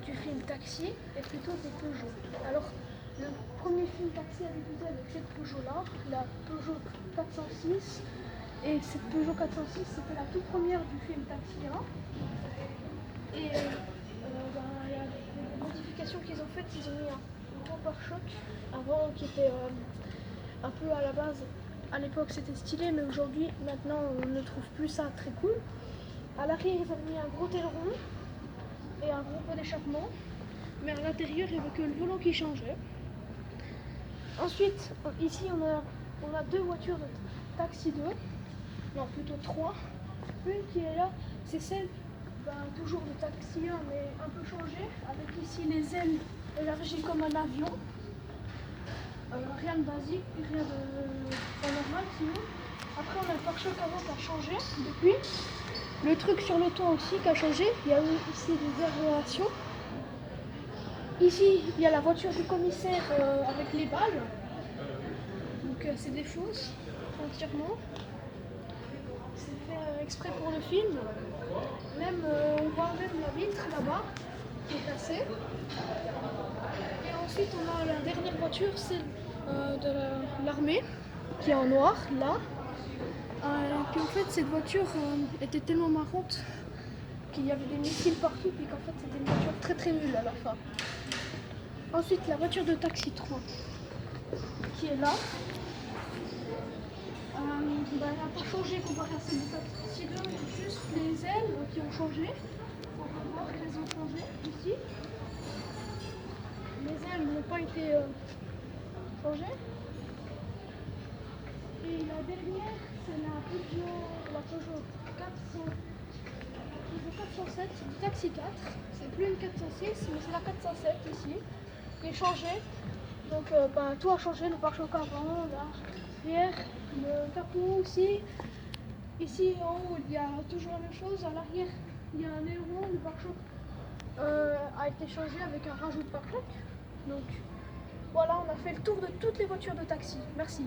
du film Taxi est plutôt des Peugeot. Alors, le premier film Taxi a débuté avec cette Peugeot-là, la Peugeot 406. Et cette Peugeot 406, c'était la toute première du film Taxi 1. Et il y a des modifications qu'ils ont faites, ils ont mis un gros pare-choc avant qui était un peu à la base. À l'époque c'était stylé, mais aujourd'hui, maintenant on ne trouve plus ça très cool. À l'arrière ils ont mis un gros aileron et un gros pot d'échappement, mais à l'intérieur il n'y avait que le volant qui changeait. Ensuite, ici on a deux voitures de Taxi 2, non plutôt 3. Une qui est là, c'est celle toujours de Taxi 1 mais un peu changée, avec ici les ailes élargies comme un avion. Rien de basique, rien de pas normal sinon. Après on a le pare-choc avant qui a changé depuis. Le truc sur le toit aussi qui a changé, il y a eu ici des aérations. Ici il y a la voiture du commissaire avec les balles. Donc c'est des fausses entièrement. C'est fait exprès pour le film. Même on voit même la vitre là-bas qui est cassée. Et ensuite on a la dernière voiture, celle de l'armée qui est en noir là. Et puis en fait cette voiture était tellement marrante qu'il y avait des missiles partout et qu'en fait c'était une voiture très très nulle à la fin. Ensuite la voiture de Taxi 3 qui est là. Elle n'a pas changé comparé à celle de Taxi 2, mais juste les ailes qui ont changé. On peut voir qu'elles ont changé ici. Les ailes n'ont pas été changées. Et la dernière, c'est la Peugeot 407, c'est du Taxi 4. C'est plus une 406, mais c'est la 407 ici, qui est changée. Donc tout a changé, le pare-choc avant, l'arrière, le capot aussi. Ici en haut, il y a toujours la même chose. À l'arrière, il y a un aileron, le pare-choc a été changé avec un rajout de pare-choc. Donc voilà, on a fait le tour de toutes les voitures de Taxi. Merci.